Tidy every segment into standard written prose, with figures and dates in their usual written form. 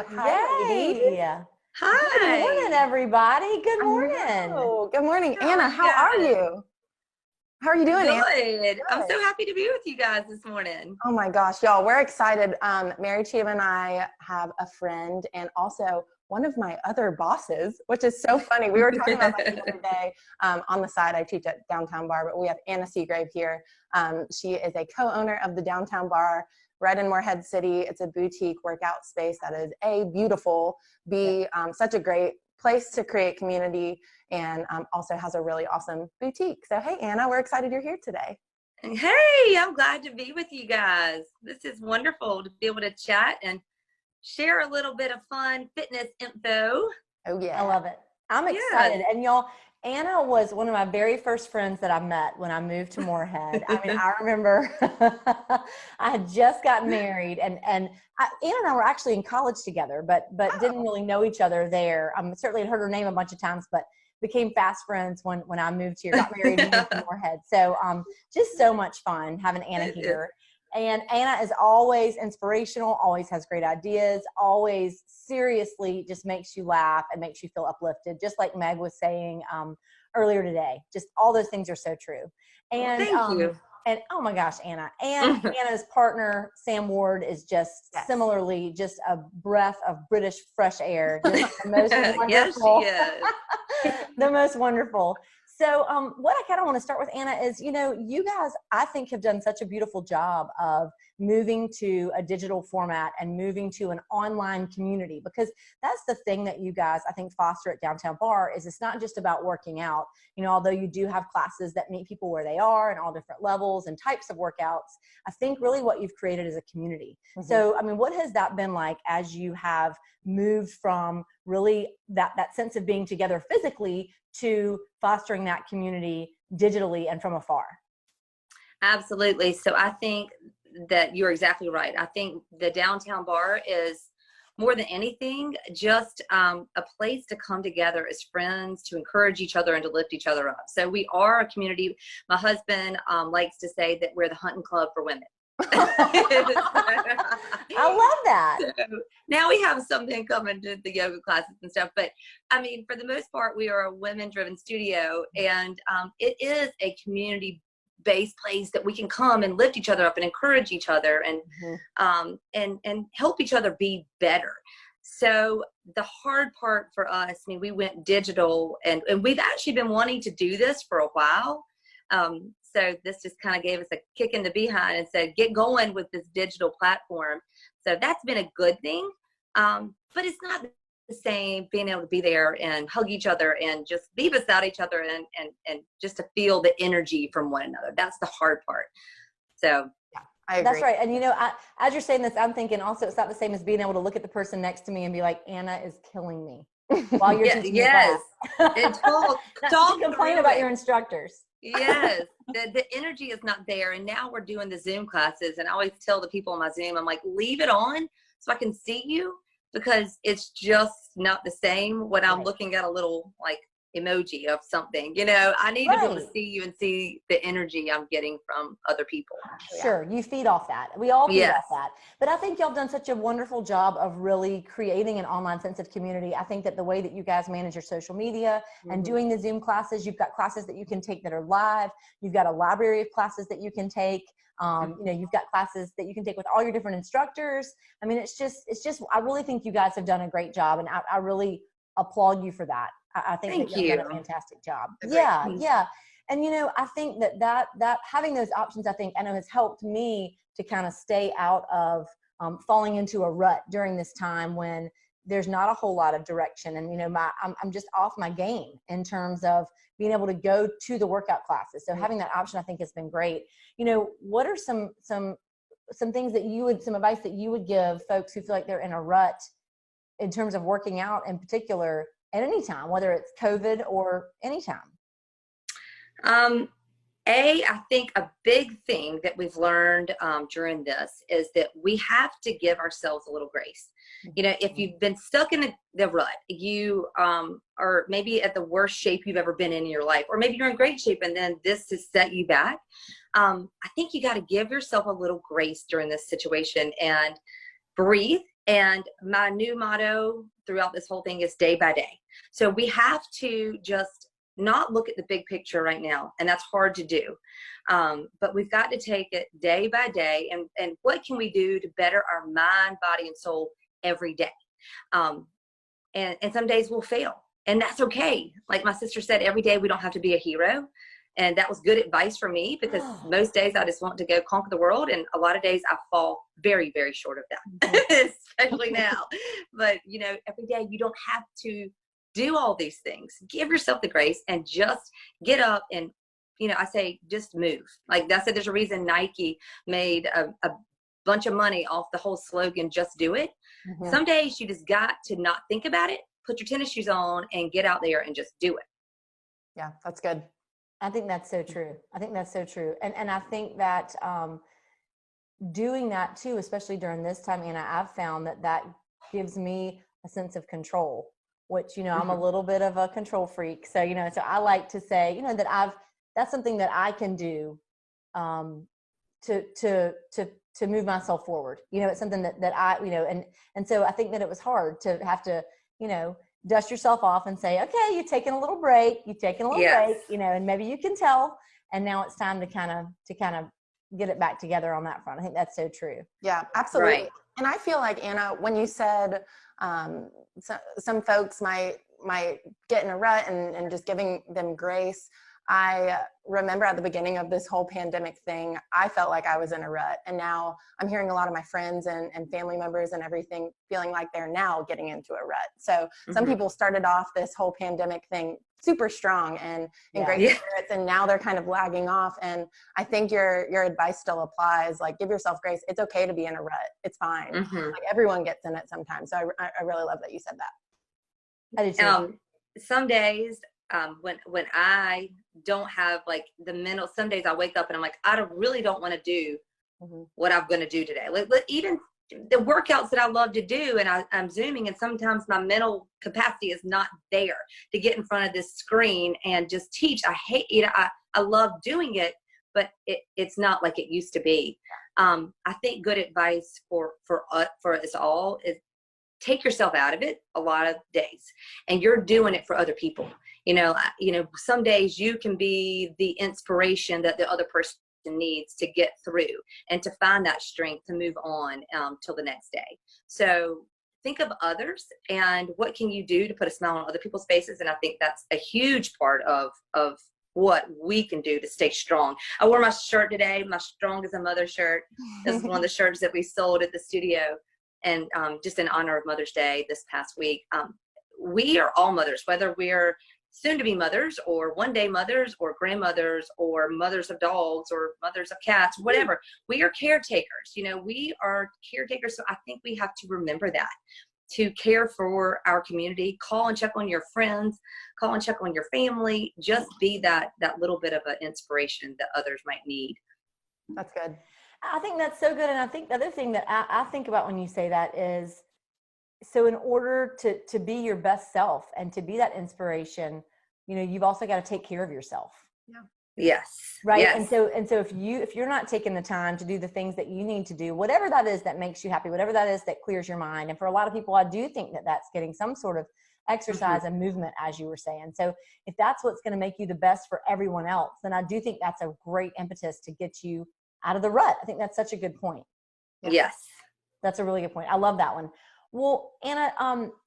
Hello. Hi, ladies. Yay. Good Hi. morning, everybody. Good I morning. know. Good morning. How are Anna, you how are guys? you? How are you doing, Anna? Good. I'm Good. so happy to be with you guys this morning. Oh my gosh, y'all, we're excited. Mary Chiva and I have a friend and also one of my other bosses, which is so funny. We were talking about that the other day on the side. I teach at Downtown Barre, but we have Anna Segrave here. She is a co-owner of the Downtown Barre right in Morehead City. It's a boutique workout space that is A, beautiful, B, such a great place to create community, and also has a really awesome boutique. So hey, Anna, we're excited you're here today. Hey, I'm glad to be with you guys. This is wonderful to be able to chat and share a little bit of fun fitness info. Oh yeah. I love it. I'm excited. And y'all, Anna was one of my very first friends that I met when I moved to Morehead. I mean, I remember I had just gotten married and Anna and I were actually in college together, but didn't really know each other there. Certainly had heard her name a bunch of times, but became fast friends when I moved here, got married and moved to Morehead. So just so much fun having Anna here. And Anna is always inspirational, always has great ideas, always seriously just makes you laugh and makes you feel uplifted, just like Meg was saying earlier today. Just all those things are so true. And Thank you. And oh my gosh, Anna. And Anna's partner, Sam Ward, is just similarly just a breath of British fresh air. Just the most wonderful. Yes, she is. The most wonderful. So what I kind of want to start with, Anna, is, you know, you guys, I think, have done such a beautiful job of moving to a digital format and moving to an online community, because that's the thing that you guys, I think, foster at Downtown Barre is it's not just about working out. You know, although you do have classes that meet people where they are and all different levels and types of workouts, I think really what you've created is a community. Mm-hmm. So, I mean, what has that been like as you have moved from really that sense of being together physically to fostering that community digitally and from afar? Absolutely. So I think that you're exactly right. I think the Downtown Barre is more than anything just a place to come together as friends, to encourage each other and to lift each other up. So we are a community. My husband likes to say that we're the hunting club for women. I love that. So now we have something coming to the yoga classes and stuff, but I mean, for the most part, we are a women-driven studio, and it is a community-based place that we can come and lift each other up and encourage each other and and help each other be better. So the hard part for us, I mean, we went digital, and we've actually been wanting to do this for a while. So this just kind of gave us a kick in the behind and said, get going with this digital platform. So that's been a good thing. But it's not the same being able to be there and hug each other and just be beside each other and just to feel the energy from one another. That's the hard part. So yeah, I agree. That's right. And you know, as you're saying this, I'm thinking also it's not the same as being able to look at the person next to me and be like, Anna is killing me while you're teaching the class. And talk complain about your instructors. Yes, the energy is not there. And now we're doing the Zoom classes, and I always tell the people on my Zoom, I'm like, leave it on so I can see you, because it's just not the same when I'm looking at a little like emoji of something. You know, I need to be able to see you and see the energy I'm getting from other people. Sure, you feed off that. We all feed off that. But I think y'all done such a wonderful job of really creating an online sense of community. I think that the way that you guys manage your social media and doing the Zoom classes, you've got classes that you can take that are live. You've got a library of classes that you can take. You know, you've got classes that you can take with all your different instructors. I mean, it's just, I really think you guys have done a great job, and I really applaud you for that. I think that you've done a fantastic job. Yeah. And, you know, I think that having those options, I think, I know has helped me to kind of stay out of falling into a rut during this time when there's not a whole lot of direction. And, you know, I'm just off my game in terms of being able to go to the workout classes. So having that option, I think, has been great. You know, what are some things that some advice that you would give folks who feel like they're in a rut in terms of working out in particular at any time, whether it's COVID or any time? I think a big thing that we've learned during this is that we have to give ourselves a little grace. You know, if you've been stuck in the rut, you are maybe at the worst shape you've ever been in your life, or maybe you're in great shape and then this has set you back. I think you got to give yourself a little grace during this situation and breathe And my new motto throughout this whole thing is day by day. So we have to just not look at the big picture right now. And that's hard to do. But we've got to take it day by day. And what can we do to better our mind, body, and soul every day? And some days we'll fail. And that's okay. Like my sister said, every day we don't have to be a hero. And that was good advice for me, because most days I just want to go conquer the world. And a lot of days I fall very, very short of that, especially now. But, you know, every day you don't have to do all these things. Give yourself the grace and just get up and, you know, I say just move. Like I said, there's a reason Nike made a bunch of money off the whole slogan, just do it. Some days you just got to not think about it, put your tennis shoes on and get out there and just do it. Yeah, that's good. I think that's so true. I think that's so true. And I think that doing that too, especially during this time, Anna, I've found that gives me a sense of control, which, you know, I'm a little bit of a control freak. So, you know, so I like to say, you know, that that's something that I can do to move myself forward. You know, it's something that I, you know, and so I think that it was hard to have to, you know, dust yourself off and say, okay, you're taking a little break, break, you know, and maybe you can tell, and now it's time to kind of get it back together on that front. I think that's so true. Yeah, absolutely. Right. And I feel like, Anna, when you said some folks might get in a rut and just giving them grace, I remember at the beginning of this whole pandemic thing, I felt like I was in a rut. And now I'm hearing a lot of my friends and family members and everything feeling like they're now getting into a rut. So some people started off this whole pandemic thing super strong and in great spirits, and now they're kind of lagging off. And I think your advice still applies. Like, give yourself grace. It's okay to be in a rut. It's fine. Like, everyone gets in it sometimes. So I really love that you said that. I do too. Some days, when I don't have like the mental, some days I wake up and I'm like, really don't want to do what I'm going to do today. Like, even the workouts that I love to do, and I'm Zooming, and sometimes my mental capacity is not there to get in front of this screen and just teach. I hate, you know, I love doing it, but it's not like it used to be. I think good advice for us all is take yourself out of it a lot of days, and you're doing it for other people. You know, some days you can be the inspiration that the other person needs to get through and to find that strength to move on till the next day. So think of others and what can you do to put a smile on other people's faces. And I think that's a huge part of what we can do to stay strong. I wore my shirt today, my Strong as a Mother shirt. This is one of the shirts that we sold at the studio. And just in honor of Mother's Day this past week. We are all mothers, whether we're soon to be mothers or one day mothers or grandmothers or mothers of dogs or mothers of cats, whatever. We are caretakers. You know, we are caretakers. So I think we have to remember that, to care for our community. Call and check on your friends, call and check on your family. Just be that little bit of an inspiration that others might need. That's good. I think that's so good. And I think the other thing that I think about when you say that is, so in order to be your best self and to be that inspiration, you know, you've also got to take care of yourself. Yeah. Yes. Right. Yes. And so if you're not taking the time to do the things that you need to do, whatever that is that makes you happy, whatever that is that clears your mind. And for a lot of people, I do think that that's getting some sort of exercise and movement, as you were saying. So if that's what's going to make you the best for everyone else, then I do think that's a great impetus to get you out of the rut. I think that's such a good point. Yes. That's a really good point. I love that one. Well, Anna,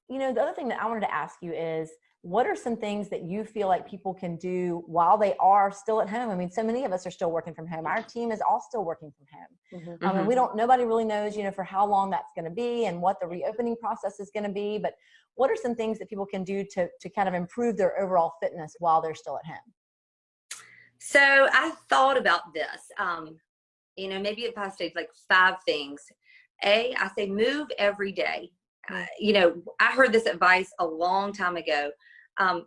you know, the other thing that I wanted to ask you is, what are some things that you feel like people can do while they are still at home? I mean, so many of us are still working from home. Our team is all still working from home. And nobody really knows, you know, for how long that's going to be and what the reopening process is going to be. But what are some things that people can do to kind of improve their overall fitness while they're still at home? So I thought about this, you know, maybe if I say like 5 things. I say move every day. You know, I heard this advice a long time ago.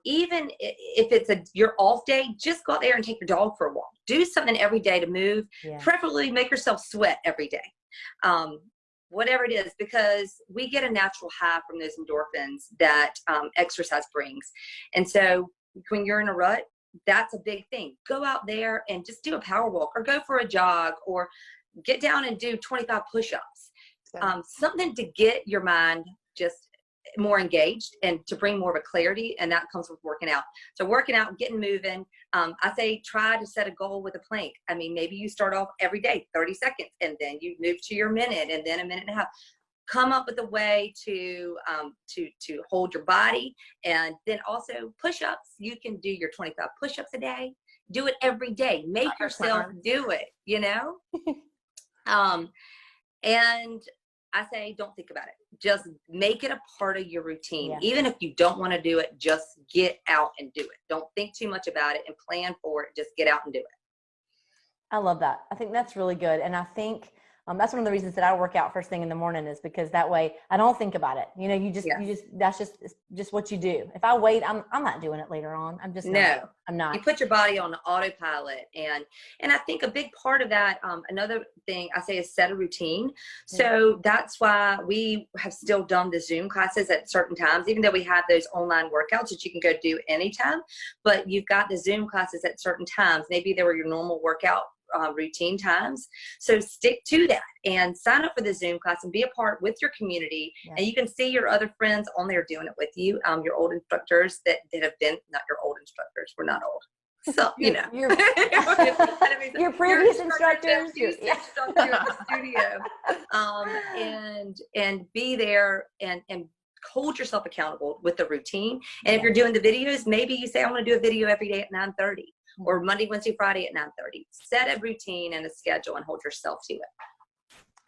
Even if it's your off day, just go out there and take your dog for a walk. Do something every day to move. Preferably make yourself sweat every day. Whatever it is, because we get a natural high from those endorphins that exercise brings. And so when you're in a rut, that's a big thing. Go out there and just do a power walk or go for a jog or get down and do 25 push-ups. something to get your mind just more engaged and to bring more of a clarity, and that comes with working out. So working out, getting moving. I say try to set a goal with a plank. I mean, maybe you start off every day 30 seconds, and then you move to your minute, and then a minute and a half. Come up with a way to hold your body, and then also push-ups. You can do your 25 push-ups a day. Do it every day. Make yourself do it. You know. And I say, don't think about it. Just make it a part of your routine. Yeah. Even if you don't want to do it, just get out and do it. Don't think too much about it and plan for it. Just get out and do it. I love that. I think that's really good. And I think that's one of the reasons that I work out first thing in the morning, is because that way I don't think about it. You know, you just, that's just what you do. If I wait, I'm not doing it later on. I'm just, I'm not. You put your body on autopilot. And I think a big part of that, another thing I say is set a routine. So that's why we have still done the Zoom classes at certain times, even though we have those online workouts that you can go do anytime, but you've got the Zoom classes at certain times. Maybe they were your normal workout routine times. So stick to that and sign up for the Zoom class and be a part with your community. Yeah. And you can see your other friends on there doing it with you. Your old instructors that have been, not your old instructors, we're not old. So, you know, your previous instructors, instructor in the studio, and be there and hold yourself accountable with the routine. And if you're doing the videos, maybe you say, I want to do a video every day at 9:30. Or Monday, Wednesday, Friday at 9:30. Set a routine and a schedule and hold yourself to it.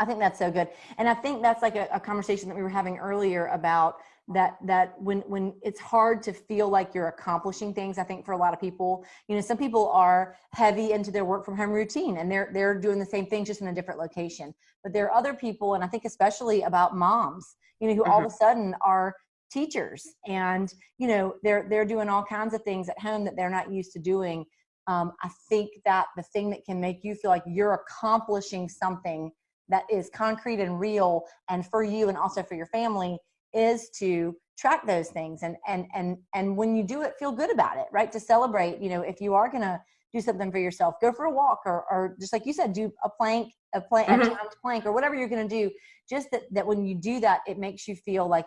I think that's so good. And I think that's like a conversation that we were having earlier about that when it's hard to feel like you're accomplishing things. I think for a lot of people, you know, some people are heavy into their work from home routine and they're doing the same thing just in a different location. But there are other people, and I think especially about moms, you know, who all of a sudden are teachers, and you know, they're doing all kinds of things at home that they're not used to doing. I think that the thing that can make you feel like you're accomplishing something that is concrete and real, and for you and also for your family, is to track those things. And when you do it, feel good about it, right? To celebrate, you know, if you are going to do something for yourself, go for a walk, or just like you said, do a plank, a timed plank, or whatever you're going to do. Just that when you do that, it makes you feel like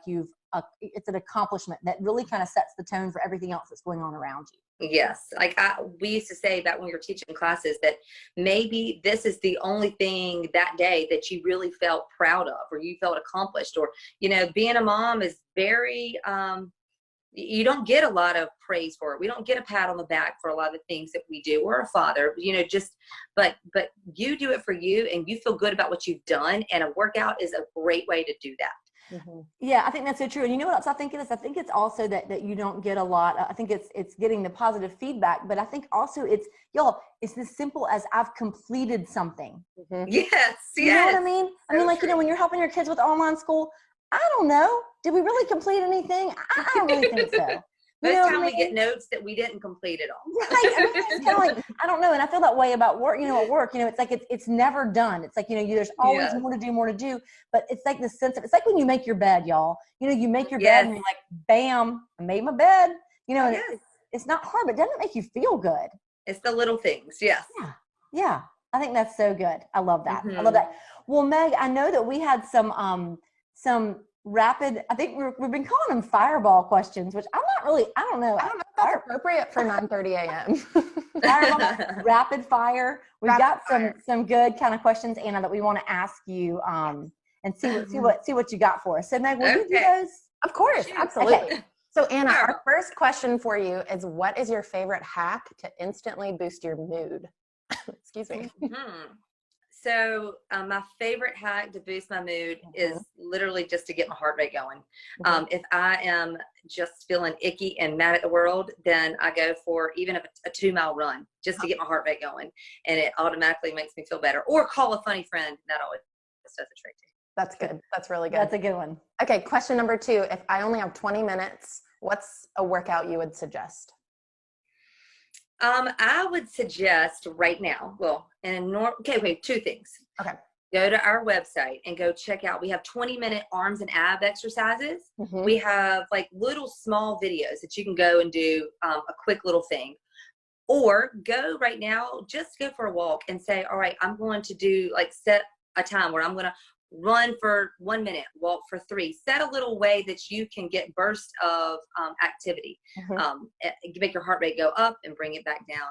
it's an accomplishment that really kind of sets the tone for everything else that's going on around you. Yes. Like we used to say back when we were teaching classes that maybe this is the only thing that day that you really felt proud of, or you felt accomplished, or, you know, being a mom is very, you don't get a lot of praise for it. We don't get a pat on the back for a lot of the things that we do, or a father, you know, but you do it for you and you feel good about what you've done. And a workout is a great way to do that. Mm-hmm. Yeah, I think that's so true. And you know what else I think it is? I think it's also that you don't get a lot. I think it's getting the positive feedback, but I think also it's as simple as I've completed something. Mm-hmm. Yes. You know what I mean? I mean, like, you know, when you're helping your kids with online school, I don't know. Did we really complete anything? I don't really think so. Most time we get notes that we didn't complete it all. Right. I mean, it's kind of like, I don't know. And I feel that way about work, you know, at work, you know, it's like, it's never done. It's like, you know, there's always more to do, but it's like the sense of, it's like when you make your bed, y'all, you know, you make your bed and you're like, bam, I made my bed, you know, and it's not hard, but it doesn't make you feel good. It's the little things. Yes. Yeah. I think that's so good. I love that. I love that. Well, Meg, I know that we had some rapid, I think we've been calling them fireball questions, which I don't know if that's appropriate for 9:30 a.m. Fireball, rapid fire. We've got some good kind of questions, Anna, that we want to ask you and see what you got for us. So Meg, will you do those? Of course, absolutely. Okay. So Anna, our first question for you is, what is your favorite hack to instantly boost your mood? Excuse me. So my favorite hack to boost my mood is literally just to get my heart rate going. If I am just feeling icky and mad at the world, then I go for even a 2-mile run just to get my heart rate going. And it automatically makes me feel better. Or call a funny friend. That always does a trick too. That's good. That's really good. That's a good one. Okay, question number 2. If I only have 20 minutes, what's a workout you would suggest? I would suggest right now, two things. Okay. Go to our website and go check out. We have 20-minute arms and ab exercises. We have like little small videos that you can go and do a quick little thing. Or go right now, just go for a walk and say, all right, I'm going to do set a time where I'm going to run for 1 minute, walk for 3. Set a little way that you can get bursts of activity. Make your heart rate go up and bring it back down,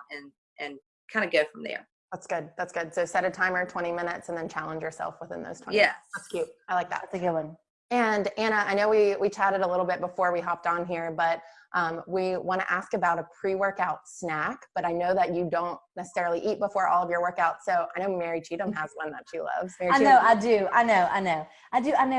and kind of go from there. That's good. That's good. So set a timer, 20 minutes, and then challenge yourself within those 20 Yes. minutes. That's cute. I like that. That's a good one. And Anna, I know we chatted a little bit before we hopped on here, but we want to ask about a pre-workout snack, but I know that you don't necessarily eat before all of your workouts. So I know Mary Cheatham has one that she loves. I know,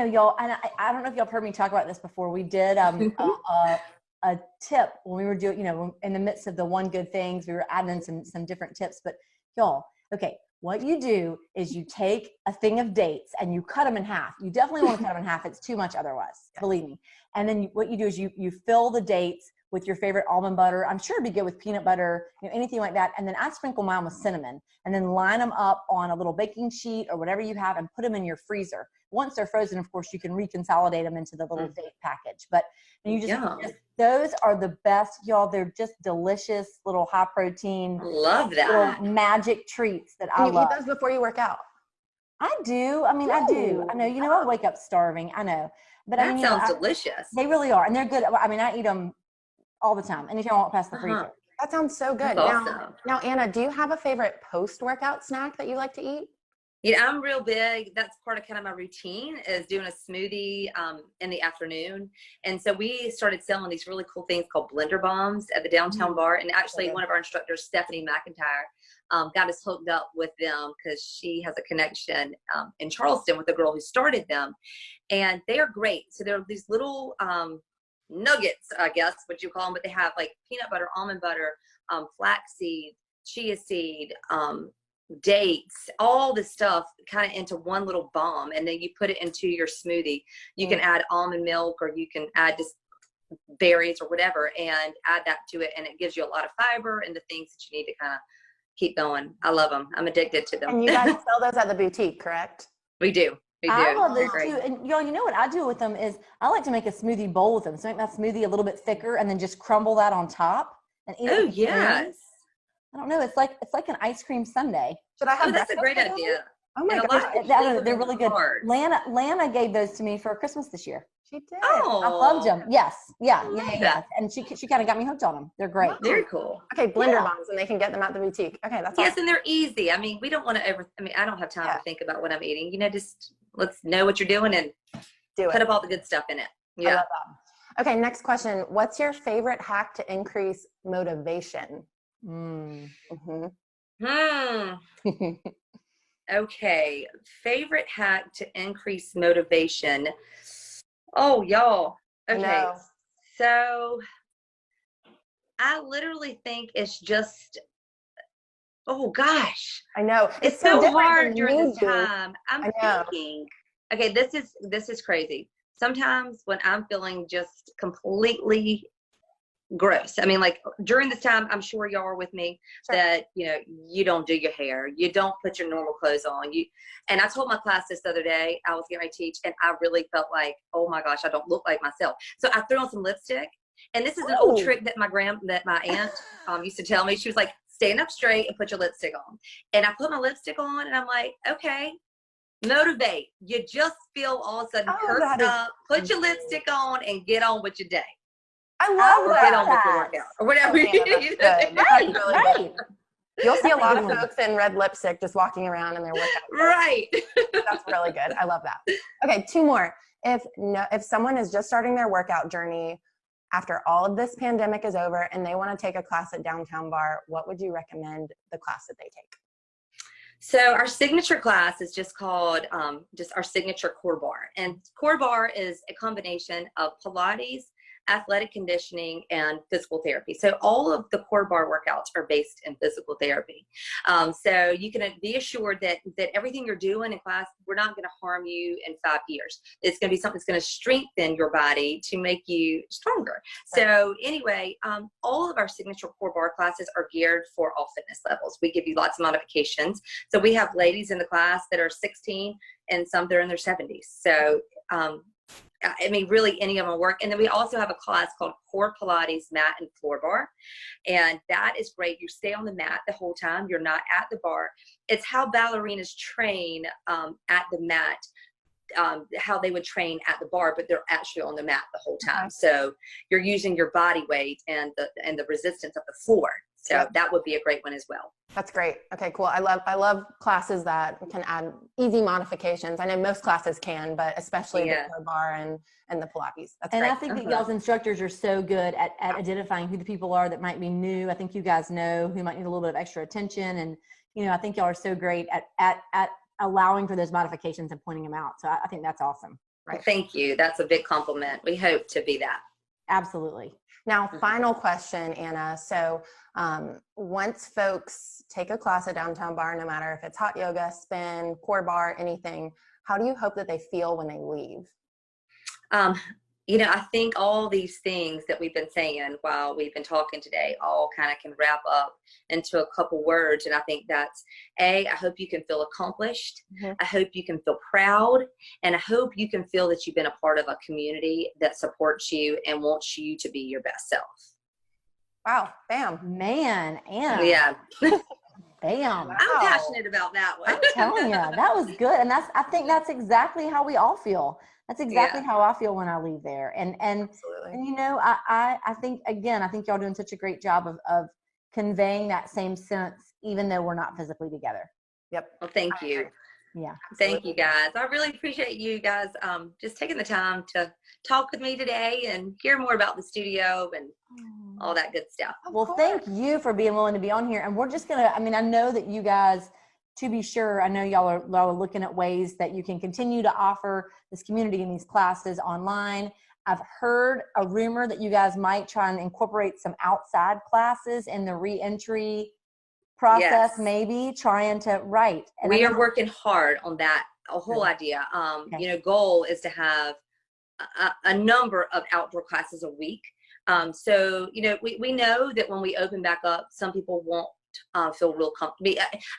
y'all. And I don't know if y'all have heard me talk about this before. We did a tip when we were doing, in the midst of the one good things, we were adding some different tips, but y'all, okay, what you do is you take a thing of dates and you cut them in half. You definitely want to cut them in half. It's too much otherwise, believe me. And then what you do is you fill the dates with your favorite almond butter. I'm sure it'd be good with peanut butter, anything like that. And then I sprinkle mine with cinnamon and then line them up on a little baking sheet or whatever you have and put them in your freezer. Once they're frozen, of course, you can reconsolidate them into the little date package. But you just those are the best, y'all. They're just delicious little high protein. Love that. Little magic treats that I love. You eat those before you work out? I do. I mean, I do. I know. I wake up starving. I know. But that sounds delicious. They really are. And they're good. I mean, I eat them all the time. Anytime I walk past the freezer. That sounds so good. Now, Anna, do you have a favorite post-workout snack that you like to eat? Yeah, I'm real big. That's part of kind of my routine is doing a smoothie in the afternoon. And so we started selling these really cool things called blender bombs at the Downtown Barre. And actually one of our instructors, Stephanie McIntyre, got us hooked up with them because she has a connection in Charleston with the girl who started them. And they are great. So they're these little nuggets, I guess, what you call them, but they have like peanut butter, almond butter, flaxseed, chia seed, dates, all this stuff kind of into one little bomb, and then you put it into your smoothie. You can add almond milk, or you can add just berries or whatever, and add that to it, and it gives you a lot of fiber and the things that you need to kind of keep going. I love them. I'm addicted to them. And you guys sell those at the boutique, correct? We do. I love those too. And y'all, you know what I do with them is I like to make a smoothie bowl with them. So make my smoothie a little bit thicker and then just crumble that on top and eat it. Oh, yes. I don't know. It's like an ice cream sundae. Should I have that's a great idea. Oh my gosh. They're really good. Lana gave those to me for Christmas this year. She did. Oh, I loved them. Yes. Yeah. And she kind of got me hooked on them. They're great. Very cool. Okay. Blender bombs, and they can get them at the boutique. Okay. That's awesome. And they're easy. I mean, we don't want to I don't have time to think about what I'm eating. Just let's know what you're doing and put up all the good stuff in it. Yeah. I love that. Okay. Next question. What's your favorite hack to increase motivation? Okay. Favorite hack to increase motivation. Oh, y'all. Okay. So I literally think it's just, oh gosh. I know. It's so hard during this time. I'm thinking, okay, this is crazy. Sometimes when I'm feeling just completely gross. I mean, like during this time, I'm sure y'all are with me that, you don't do your hair. You don't put your normal clothes on. And I told my class this the other day, I was getting ready to teach, and I really felt like, oh my gosh, I don't look like myself. So I threw on some lipstick. And this is an old trick that my aunt used to tell me. She was like, stand up straight and put your lipstick on. And I put my lipstick on, and I'm like, okay, motivate. You just feel all of a sudden perked up, put your lipstick on, and get on with your day. I love that. Get on with the workout or whatever. Right. You'll see a lot of folks in red lipstick just walking around in their workout. Right. That's really good. I love that. Okay, 2 more. If someone is just starting their workout journey after all of this pandemic is over and they want to take a class at Downtown Barre, what would you recommend the class that they take? So our signature class is just called just our signature core bar. And core bar is a combination of Pilates, athletic conditioning, and physical therapy. So all of the core bar workouts are based in physical therapy. So you can be assured that everything you're doing in class, we're not going to harm you in 5 years. It's going to be something that's going to strengthen your body to make you stronger. So anyway, all of our signature core bar classes are geared for all fitness levels. We give you lots of modifications. So we have ladies in the class that are 16 and some that are in their 70s. So I mean, really any of them work. And then we also have a class called Core Pilates Mat and Floor Bar. And that is great. You stay on the mat the whole time. You're not at the bar. It's how ballerinas train at the mat how they would train at the bar, but they're actually on the mat the whole time. So you're using your body weight and the resistance of the floor. So that would be a great one as well. That's great. Okay, cool. I love classes that can add easy modifications. I know most classes can, but especially the core bar and the Pilates. That's great. I think that y'all's instructors are so good at identifying who the people are that might be new. I think you guys know who might need a little bit of extra attention. And, I think y'all are so great at allowing for those modifications and pointing them out. So I think that's awesome. Right. Well, thank you. That's a big compliment. We hope to be that. Absolutely. Now, final question, Anna. So once folks take a class at Downtown Barre, no matter if it's hot yoga, spin, core bar, anything, how do you hope that they feel when they leave? I think all these things that we've been saying while we've been talking today all kind of can wrap up into a couple words. And I think that's I hope you can feel accomplished. Mm-hmm. I hope you can feel proud. And I hope you can feel that you've been a part of a community that supports you and wants you to be your best self. Wow. Bam. Man. Anna. Yeah. Bam. Wow. I'm passionate about that one. I'm telling you, that was good. And I think that's exactly how we all feel. That's exactly how I feel when I leave there. And I think y'all doing such a great job of conveying that same sense, even though we're not physically together. Yep. Well, thank you. Yeah. Thank you guys. I really appreciate you guys just taking the time to talk with me today and hear more about the studio and all that good stuff. Well, thank you for being willing to be on here. And we're just going to, I know that you guys, to be sure, I know y'all are looking at ways that you can continue to offer this community and these classes online. I've heard a rumor that you guys might try and incorporate some outside classes in the re-entry process, maybe trying to write. And we are working hard on that whole idea. Goal is to have a number of outdoor classes a week. So, we know that when we open back up, some people won't feel real comfortable.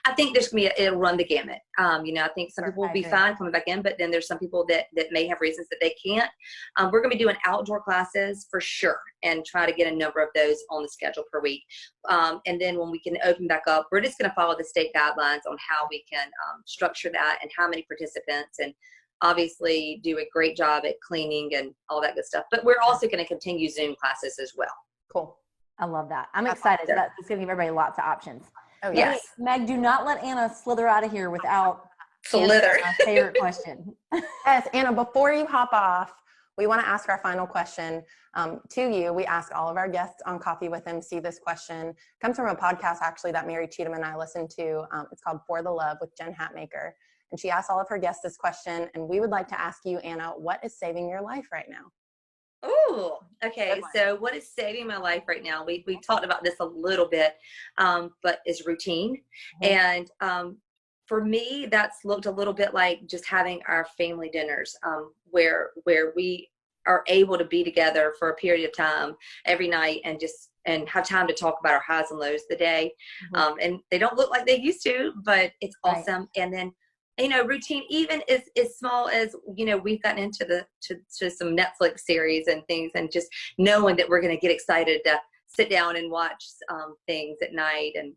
I think there's going to be, it'll run the gamut. I think some people will be fine coming back in, but then there's some people that may have reasons that they can't. We're going to be doing outdoor classes for sure and try to get a number of those on the schedule per week. And then when we can open back up, we're just going to follow the state guidelines on how we can structure that and how many participants, and obviously do a great job at cleaning and all that good stuff. But we're also going to continue Zoom classes as well. Cool. I love that. I'm excited. It's going to give everybody lots of options. Oh, yes. Meg, do not let Anna slither out of here without answering my favorite question. Yes, Anna, before you hop off, we want to ask our final question to you. We ask all of our guests on Coffee with MC this question. It comes from a podcast, actually, that Mary Cheatham and I listen to. It's called For the Love with Jen Hatmaker. And she asked all of her guests this question. And we would like to ask you, Anna, what is saving your life right now? Oh, okay. So what is saving my life right now? We talked about this a little bit, but is routine. Mm-hmm. And for me, that's looked a little bit like just having our family dinners where we are able to be together for a period of time every night and have time to talk about our highs and lows of the day. Mm-hmm. And they don't look like they used to, but it's awesome. And then routine, even as small as, we've gotten into to some Netflix series and things, and just knowing that we're going to get excited to sit down and watch things at night. And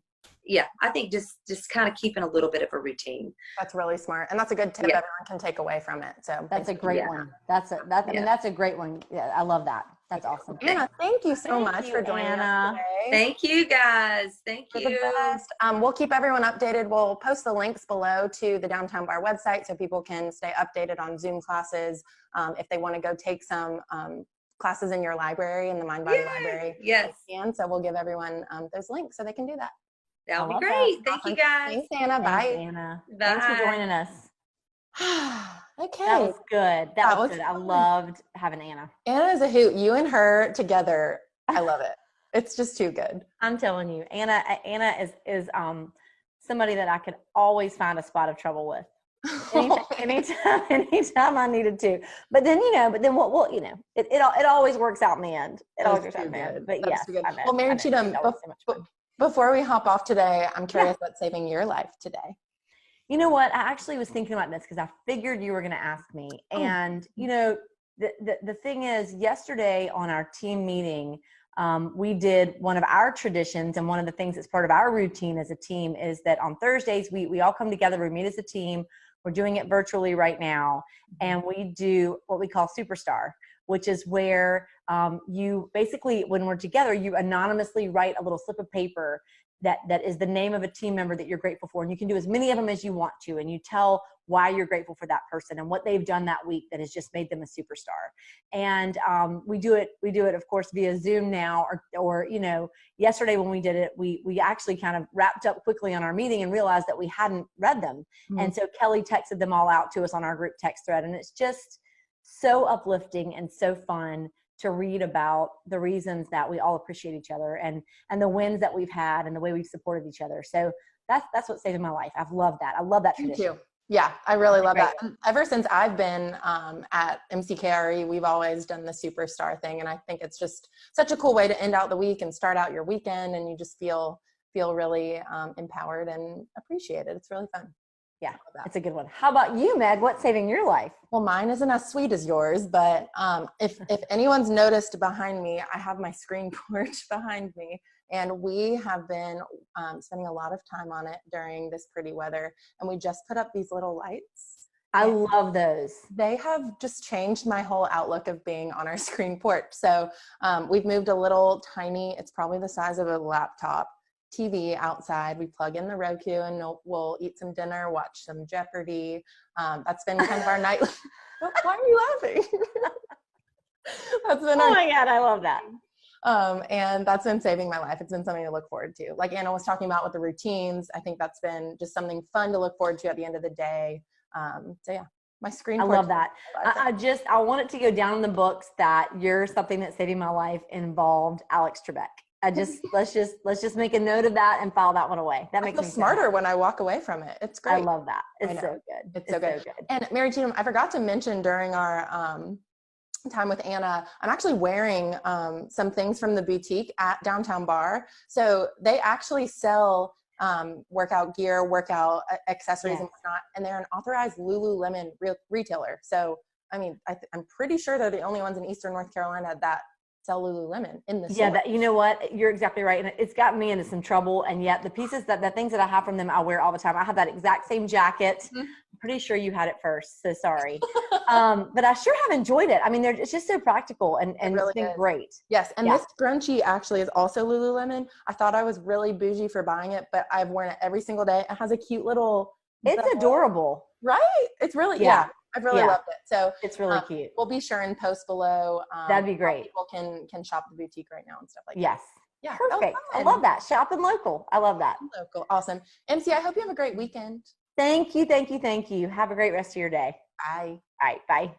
I think just kind of keeping a little bit of a routine. That's really smart. And that's a good tip everyone can take away from it. So that's a great one. That's a great one. Yeah, I love that. That's awesome. Anna, thank you so much for joining us today. Thank you, guys. Thank you. The best. We'll keep everyone updated. We'll post the links below to the Downtown Barre website so people can stay updated on Zoom classes. If they want to go take some classes in your library, in the Mind Body Library. Yes. And so we'll give everyone those links so they can do that. That would be great. Thank you, guys. Thanks, Anna. Bye. Thanks, Anna. Bye. Thanks for joining us. Okay. That was good. That was good. I loved having Anna. Anna is a hoot. You and her together, I love it. It's just too good. I'm telling you, Anna is somebody that I could always find a spot of trouble with. Anytime I needed to. But then, it always works out in the end. It always works out in the end. But yes. Well, Mary Cheatham, before we hop off today, I'm curious what's saving your life today. You know what? I actually was thinking about this because I figured you were going to ask me. And, the thing is, yesterday on our team meeting, we did one of our traditions, and one of the things that's part of our routine as a team is that on Thursdays, we all come together, we meet as a team. We're doing it virtually right now. And we do what we call Superstar, which is where you basically, when we're together, you anonymously write a little slip of paper that is the name of a team member that you're grateful for. And you can do as many of them as you want to. And you tell why you're grateful for that person and what they've done that week that has just made them a superstar. And we do it, of course, via Zoom now, or yesterday when we did it, we actually kind of wrapped up quickly on our meeting and realized that we hadn't read them. Mm-hmm. And so Kelly texted them all out to us on our group text thread. And it's just so uplifting and so fun to read about the reasons that we all appreciate each other and the wins that we've had and the way we've supported each other. So that's what's saving my life. I've loved that. I love that tradition. Thank you. Yeah, I really love that. And ever since I've been at MCKRE, we've always done the Superstar thing. And I think it's just such a cool way to end out the week and start out your weekend. And you just feel really empowered and appreciated. It's really fun. Yeah, it's a good one. How about you, Meg? What's saving your life? Well, mine isn't as sweet as yours, but if anyone's noticed behind me, I have my screen porch behind me, and we have been spending a lot of time on it during this pretty weather, and we just put up these little lights. I love those. They have just changed my whole outlook of being on our screen porch. So we've moved a little tiny, it's probably the size of a laptop, TV outside. We plug in the Roku and we'll eat some dinner, watch some Jeopardy. That's been kind of our night. Why are you laughing? That's been oh my God, I love that. And that's been saving my life. It's been something to look forward to. Like Anna was talking about with the routines, I think that's been just something fun to look forward to at the end of the day. So yeah, my screen. I love that. I want it to go down in the books that you're something that's saving my life involved Alex Trebek. Let's just make a note of that and file that one away. That makes me smarter when I walk away from it. It's great. I love that. It's so good. It's so good. And Mary Cheatham, I forgot to mention during our time with Anna, I'm actually wearing some things from the boutique at Downtown Barre. So they actually sell workout gear, workout accessories and whatnot, and they're an authorized Lululemon retailer. So I mean, I'm pretty sure they're the only ones in Eastern North Carolina that sell Lululemon in the store. Yeah, you know what? You're exactly right. And it's gotten me into some trouble. And yet the pieces the things that I have from them, I wear all the time. I have that exact same jacket. Mm-hmm. I'm pretty sure you had it first. So sorry. But I sure have enjoyed it. I mean, it's just so practical and it's been great. Yes. And this scrunchie actually is also Lululemon. I thought I was really bougie for buying it, but I've worn it every single day. It has a cute little. It's adorable. Right? It's really, I've really loved it. So it's really cute. We'll be sure and post below. That'd be great. People can shop the boutique right now and stuff like that. Yes. Yeah. Perfect. I love that. Shopping local. I love that. Local. Awesome. MC, I hope you have a great weekend. Thank you. Have a great rest of your day. Bye. All right. Bye.